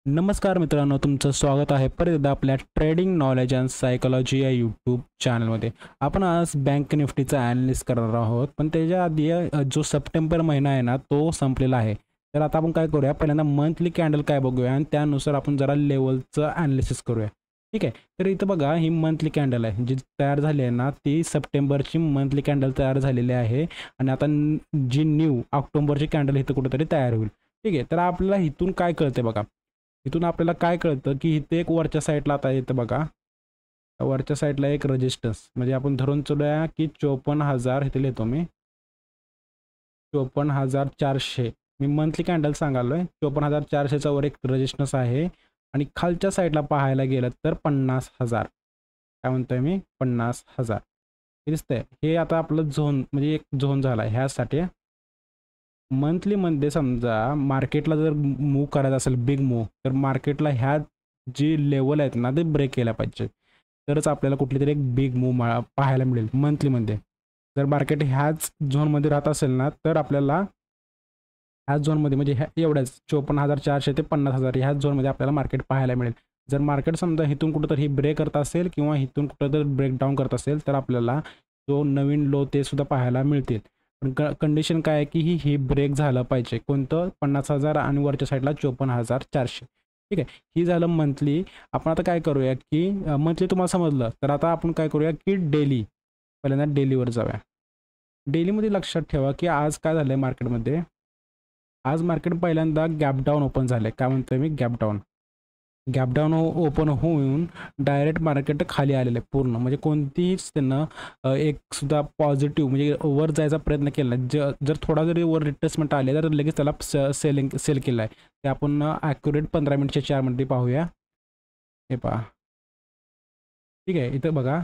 नमस्कार मित्रांनो, तुमचं स्वागत आहे परत एकदा आपल्या ट्रेडिंग नॉलेज अँड सायकोलॉजी या यूट्यूब चॅनलमध्ये. आपण आज बँक निफ्टीचा ॲनालिसिस करणार आहोत, पण त्याच्या आधी जो सप्टेंबर महिना आहे ना, तो संपलेला आहे. तर आता आपण काय करूया, पहिल्यांदा मंथली कॅन्डल काय बघूया आणि त्यानुसार आपण जरा लेवलचं ॲनालिसिस करूया. ठीक आहे. तर इथं बघा, ही मंथली कॅन्डल आहे जी तयार झाली आहे ना, ती सप्टेंबरची मंथली कॅन्डल तयार झालेली आहे आणि आता जी न्यू ऑक्टोबरची कॅन्डल इथं कुठेतरी तयार होईल. ठीक आहे. तर आपल्याला इथून काय कळते बघा, इथून आपल्याला काय कळतं की इथे एक वरच्या साईडला आता येतं बघा, वरच्या साईडला एक रेजिस्टन्स म्हणजे आपण धरून चलूया की 54,000 इथे लिहितो मी 54,400. मी मंथली कॅन्डल सांगालोय. 54,400चा वर एक रेजिस्टन्स आहे आणि खालच्या साईडला पाहायला गेलं तर 50,000. काय म्हणतोय मी 50,000 हे दिसतंय. हे आता आपलं झोन म्हणजे एक झोन झाला आहे ह्यासाठी. मंथलीमध्ये समजा मार्केटला जर मूव्ह करायचं असेल बिग मूव्ह, तर मार्केटला ह्या जी लेवल आहेत ना ते ब्रेक केल्या पाहिजे, तरच आपल्याला कुठली तरी एक बिग मूव्ह पाहायला मिळेल मंथलीमध्ये. जर मार्केट ह्याच झोनमध्ये राहत असेल ना, तर आपल्याला ह्याच झोनमध्ये म्हणजे ह्या एवढ्याच 54,400 ते 50,000 ह्याच झोनमध्ये आपल्याला मार्केट पाहायला मिळेल. जर मार्केट समजा इथून कुठंतरी ब्रेक करत असेल किंवा इथून कुठंतरी ब्रेकडाऊन करत असेल, तर आपल्याला जो नवीन लो ते सुद्धा पाहायला मिळतील. पण कंडिशन काय आहे की ही ब्रेक झालं पाहिजे. कोणतं 50,000 आणि वरच्या साईडला 54,400. ठीक आहे. ही झालं मंथली. आपण आता काय करूया की मंथली तुम्हाला समजलं, तर आता आपण काय करूया की डेली, पहिल्यांदा डेलीवर जाऊया. डेलीमध्ये लक्षात ठेवा की आज काय झालं आहे मार्केटमध्ये. आज मार्केट पहिल्यांदा गॅप डाऊन ओपन झालं आहे. काय म्हणतोय मी gap down. Gap down open होऊन डायरेक्ट मार्केट खाली आलेलं आहे पूर्ण. म्हणजे कोणतीहीच त्यांना एक सुद्धा पॉझिटिव्ह म्हणजे वर जायचा प्रयत्न केला नाही. जर थोडा जरी वर रिट्रेसमेंट आले तर लगेच त्याला सेल केला आहे. ते आपण ॲक्युरेट 15 मिनिटच्या चार्टमध्ये पाहूया. हे पहा. ठीक आहे. इथं बघा,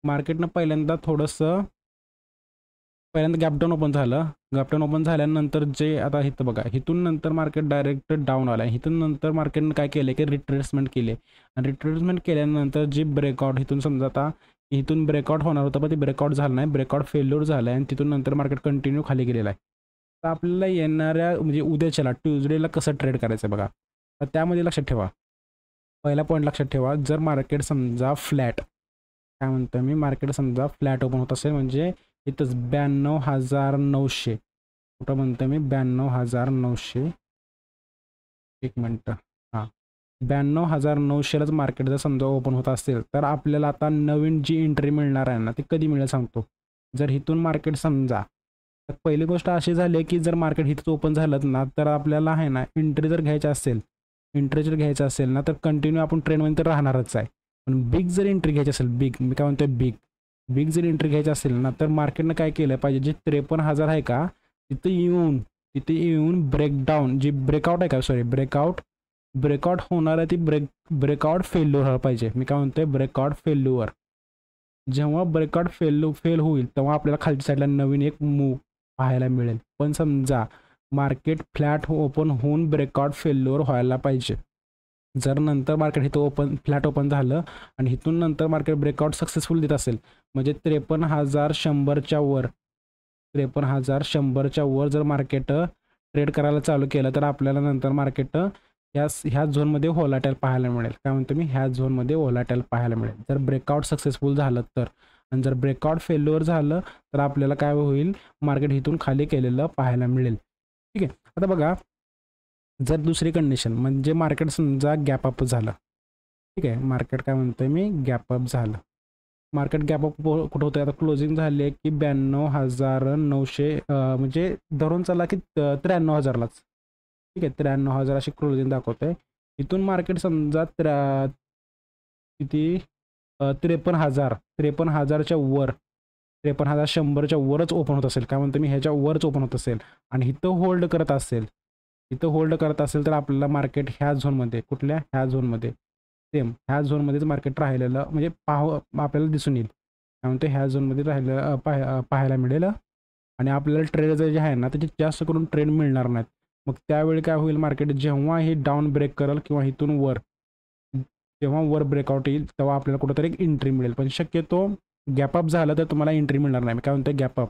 मार्केटनं पहिल्यांदा गॅपडाऊन ओपन झालं. गॅपडाऊन ओपन झाल्यानंतर जे आता इथं बघा, इथून नंतर मार्केट डायरेक्ट डाऊन आलं आहे. इथून नंतर मार्केटनं काय केलं की रिट्रेसमेंट केली आणि रिट्रेसमेंट केल्यानंतर जी ब्रेकआउट इथून समजा आता इथून ब्रेकआउट होणार होतं, पण ते ब्रेकआउट झालं नाही. ब्रेकआउट फेल्युअर झालं आहे आणि तिथून नंतर मार्केट कंटिन्यू खाली गेलेलं आहे. तर आपल्याला येणाऱ्या म्हणजे उद्याच्याला ट्यूजडेला कसं ट्रेड करायचं आहे बघा. तर त्यामध्ये लक्षात ठेवा, पहिला पॉईंट लक्षात ठेवा, जर मार्केट समजा फ्लॅट, काय म्हणतो मी, मार्केट समजा फ्लॅट ओपन होत असेल म्हणजे इथंच 92,900, कुठं म्हणतो मी 92,900, एक मिनटं, हां 92,900लाच मार्केट जर समजा ओपन होत असेल, तर आपल्याला आता नवीन जी एंट्री मिळणार आहे ना ती कधी मिळेल सांगतो. जर इथून मार्केट समजा, तर पहिली गोष्ट अशी झाली आहे की जर मार्केट इथं ओपन झालं ना, तर आपल्याला आहे ना एंट्री जर घ्यायचं असेल ना, तर कंटिन्यू आपण ट्रेंडमध्ये तर राहणारच आहे. पण बिग जर एंट्री घ्यायची असेल, बिग मी काय म्हणतोय बिग जर एंट्री घ्यायची असेल ना, तर मार्केटनं काय केलं पाहिजे, जे 53,000 आहे का तिथे येऊन ब्रेकडाऊन जी ब्रेकआउट आहे का, सॉरी ब्रेकआउट होणार आहे, ती ब्रेकआउट फेल्युअर व्हायला पाहिजे. मी काय म्हणतोय ब्रेकआउट फेल्युअर. जेव्हा ब्रेकआउट फेल होईल तेव्हा आपल्याला खालच्या साईडला नवीन एक मूव पाहायला मिळेल. पण समजा मार्केट फ्लॅट ओपन होऊन ब्रेकआउट फेल्युअर व्हायला पाहिजे. जर नंतर मार्केट इथं फ्लॅट ओपन झालं आणि इथून नंतर मार्केट ब्रेकआउट सक्सेसफुल देत असेल, म्हणजे 53,100च्या वर 53,100च्या वर जर मार्केट ट्रेड करायला चालू केलं, तर आपल्याला नंतर मार्केट ह्या झोनमध्ये व्होलाटाईल पाहायला मिळेल. काय म्हणतो मी, ह्या झोनमध्ये व्होलाटाईल पाहायला मिळेल जर ब्रेकआउट सक्सेसफुल झालं तर. आणि जर ब्रेकआउट फेल्युअर झालं तर आपल्याला काय होईल, मार्केट इथून खाली केलेलं पाहायला मिळेल. ठीक आहे. आता बघा, जर दुसरी कंडिशन म्हणजे मार्केट समजा गॅप अप झालं. ठीक आहे. मार्केट काय म्हणतोय मी गॅप अप झालं. मार्केट गॅप अप कुठं होतं, आता क्लोजिंग झाली आहे की 92,900, म्हणजे धरून चला की 93,000लाच. ठीक आहे. 93,000 अशी क्लोजिंग दाखवत आहे. इथून मार्केट समजा किती 53,000च्या वर 53,100च्या वरच ओपन होत असेल, काय म्हणतो मी ह्याच्या वरच ओपन होत असेल आणि इथं होल्ड करत असेल, तर आपल्याला मार्केट ह्या झोनमध्ये, कुठल्या ह्या झोनमध्ये, सेम ह्या झोनमध्येच मार्केट राहिलेलं म्हणजे आपल्याला दिसून येईल. काय म्हणतो ह्या झोनमध्ये राहिलेलं पाहायला मिळेल आणि आपल्याला ट्रेड जे आहे ना त्याची जास्त करून ट्रेड मिळणार नाहीत. मग त्यावेळी काय होईल, मार्केट जेव्हा हे डाऊन ब्रेक करेल किंवा इथून जेव्हा वर ब्रेकआउट येईल तेव्हा आपल्याला कुठंतरी एक एंट्री मिळेल. पण शक्यतो गॅप अप झालं तर तुम्हाला एंट्री मिळणार नाही. मी काय म्हणतो गॅप अप,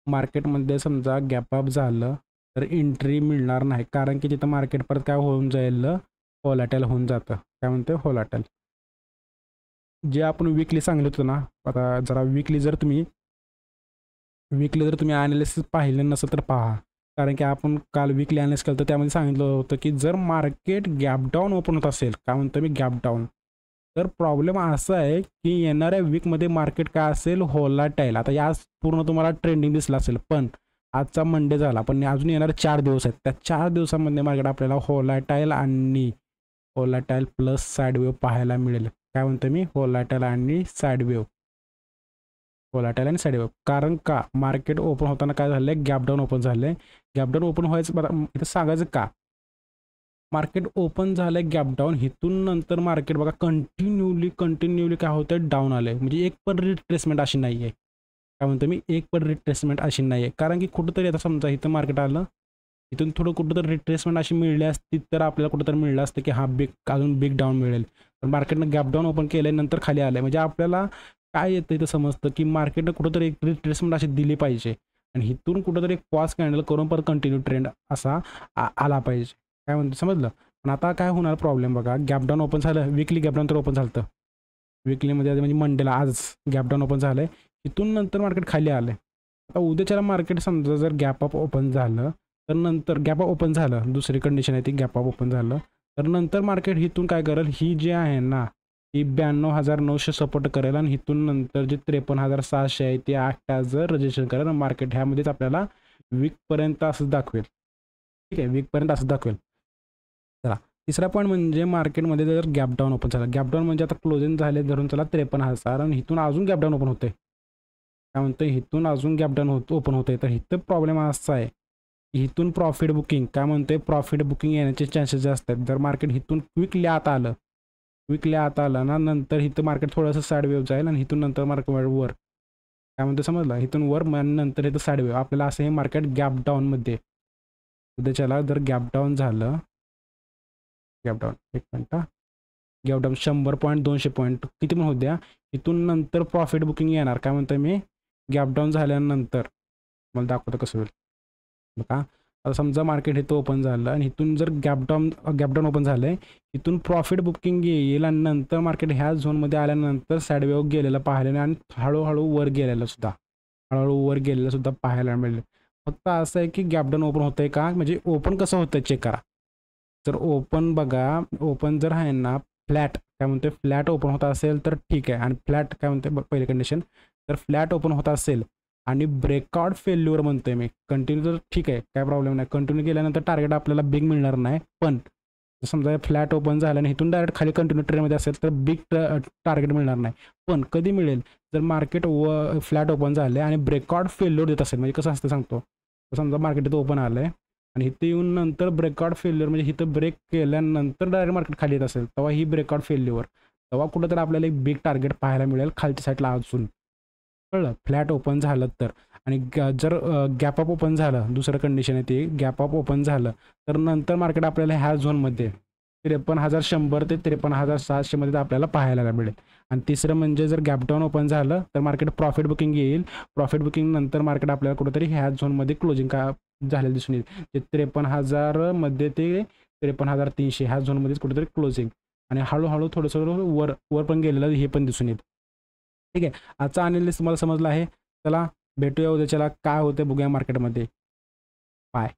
मार्केटमध्ये समजा गॅप अप झालं तर एंट्री मिळणार नाही, कारण की तिथं मार्केट परत काय होऊन जाईल, व्होलॅटाईल होऊन जातं. काय म्हणते व्होलॅटाईल. जे आपण वीकली सांगितलं होतं ना, आता जरा वीकली जर तुम्ही ॲनालिसिस पाहिलं नसेल तर पहा. कारण की आपण काल वीकली ॲनालिसिस केलं तर त्यामध्ये सांगितलं होतं की जर मार्केट गॅप डाऊन ओपन होत असेल, काय म्हणतो मी गॅप डाऊन, तर प्रॉब्लेम असा आहे की येणाऱ्या वीकमध्ये मार्केट काय असेल व्होलॅटाईल. आता या पूर्ण तुम्हाला ट्रेंडिंग दिसलं असेल, पण आजचा मंडे झाला, पण अजून येणारे 4 दिवस आहेत. त्या 4 दिवसामध्ये मार्केट आपल्याला व्होलॅटाईल प्लस साईड वेव्ह पाहायला मिळेल. काय म्हणतो मी व्होलॅटाईल आणि साईड वेव्ह. व्होलॅटाईल आणि साईड वेव्ह. कारण का मार्केट ओपन होताना काय झालं आहे, गॅप डाऊन ओपन झालं आहे. गॅप डाऊन ओपन व्हायचं बरं इथं सांगायचं का, मार्केट ओपन झालं आहे गॅप डाऊन, इथून नंतर मार्केट बघा कंटिन्यूली काय होतं आहे, डाऊन आलं आहे. म्हणजे एक पण रिट्रेसमेंट अशी नाही आहे. काय म्हणतो मी, एक पण रिट्रेसमेंट अशी नाही आहे. कारण की कुठंतरी आता समजा इथं मार्केट आलं, इथून थोडं कुठंतरी रिट्रेसमेंट अशी मिळली असती तर आपल्याला कुठंतरी मिळलं असतं की हा अजून बिग डाऊन मिळेल. पण मार्केटनं गॅप डाऊन ओपन केलं आहे, नंतर खाली आलं आहे. म्हणजे आपल्याला काय येतं इथं समजतं की मार्केटनं कुठंतरी एक रिट्रेसमेंट अशी दिली पाहिजे आणि इथून कुठंतरी एक पॉज कॅन्डल करून परत कंटिन्यू ट्रेंड असा आला पाहिजे. काय म्हणतो समजलं. पण आता काय होणार प्रॉब्लेम बघा, गॅप डाऊन ओपन झालं, वीकली गॅप डाऊन तर ओपन झालं, विकलीमध्ये म्हणजे मंडेला आज गॅप डाऊन ओपन झालं आहे. इथून नंतर मार्केट खाली आलं आहे. आता उद्याच्याला मार्केट समजा जर गॅप अप ओपन झालं, तर नंतर गॅप अप ओपन झालं, दुसरी कंडिशन आहे ती गॅप अप ओपन झालं, तर नंतर मार्केट इथून काय करेल, ही जी आहे ना ही 92,900 सपोर्ट करेल आणि इथून नंतर जे 53,600 आहे ते 8 जर रजिस्ट्रेशन करेल. मार्केट ह्यामध्येच आपल्याला वीकपर्यंत असं दाखवेल. ठीक आहे, वीकपर्यंत असं दाखवेल. चला, तिसरा पॉईंट म्हणजे मार्केटमध्ये जर गॅप डाऊन ओपन झालं, गॅप डाऊन म्हणजे आता क्लोजिंग झाले धरून चला 53,000 आणि इथून अजून गॅप डाऊन ओपन होते. काय म्हणतो, इथून अजून गॅप डाऊन ओपन होते, तर इथं प्रॉब्लेम असा आहे की इथून प्रॉफिट बुकिंग, काय म्हणतोय प्रॉफिट बुकिंग येण्याचे चान्सेस जास्त आहेत. जर मार्केट इथून क्विकली आत आलं ना, नंतर इथं मार्केट थोडंसं साईड वेव्ह जाईल आणि इथून नंतर मार्केट वर, काय म्हणतो समजलं, इथून वर नंतर इथं साईड वेव्ह. आपल्याला असं हे मार्केट गॅप डाऊनमध्ये उद्याच्याला जर गॅप डाऊन झालं, गॅप डाऊन एक मिनटं, गॅप डाऊन 100 पॉईंट 200 पॉईंट किती पण होऊ द्या, इथून नंतर प्रॉफिट बुकिंग येणार. काय म्हणतो मी, गॅप डाऊन झाल्यानंतर मला दाखवतो कसं होईल बघा. आता समजा मार्केट इथं ओपन झालं आणि इथून जर गॅप डाऊन ओपन झालं आहे, इथून प्रॉफिट बुकिंग येईल आणि नंतर मार्केट ह्या झोनमध्ये आल्यानंतर साईड वेव्ह गेलेलं पाहायला आणि हळूहळू वर गेलेलं सुद्धा पाहायला मिळेल. फक्त असं आहे की गॅप डाऊन ओपन होतं आहे का, म्हणजे ओपन कसं होतं चेक करा. जर ओपन बघा, ओपन जर आहे ना फ्लॅट, काय म्हणते फ्लॅट ओपन होत असेल तर ठीक आहे. आणि फ्लॅट काय म्हणते पहिली कंडिशन, तर फ्लॅट ओपन होत असेल आणि ब्रेकआउट फेल्युअर म्हणतोय मी, कंटिन्यू तर ठीक आहे, काय प्रॉब्लेम नाही. कंटिन्यू केल्यानंतर टार्गेट आपल्याला बिग मिळणार नाही, पण समजा फ्लॅट ओपन झालं आणि इथून डायरेक्ट खाली कंटिन्यू ट्रेडमध्ये असेल तर बिग टार्गेट मिळणार नाही. पण कधी मिळेल, जर मार्केट फ्लॅट ओपन झाले आणि ब्रेकआउट फेल्युअर देत असेल. म्हणजे कसं असतं सांगतो, समजा मार्केट इथं ओपन आलं आहे आणि इथे येऊन नंतर ब्रेकआउट फेल्युअर, म्हणजे इथं ब्रेक केल्यानंतर डायरेक्ट मार्केट खाली येत असेल, तेव्हा ही ब्रेकआउट फेल्युअर, तेव्हा कुठं तर आपल्याला एक बिग टार्गेट पाहायला मिळेल खालच्या साईडला अजून. कळलं, फ्लॅट ओपन झालं तर. आणि जर गॅप अप ओपन झालं, दुसरं कंडिशन आहे ते गॅप अप ओपन झालं, तर नंतर मार्केट आपल्याला ह्या झोनमध्ये 53,100 ते 53,700 मध्ये आपल्याला पाहायला मिळेल. आणि तिसरं म्हणजे जर गॅप डाऊन ओपन झालं तर मार्केट प्रॉफिट बुकिंग येईल. प्रॉफिट बुकिंग नंतर मार्केट आपल्याला कुठेतरी ह्या झोनमध्ये क्लोजिंग झालेलं दिसून येईल. ते 53,000 मध्ये ते 53,300 ह्या झोनमध्येच कुठेतरी क्लोजिंग आणि हळूहळू थोडंसं वर पण गेलेलं हे पण दिसून येईल. ठीक आहे, आजचा अनालिसिस तुम्हाला समजला आहे. चला भेटूया उद्याच्याला, काय होतं बघूया मार्केटमध्ये. बाय.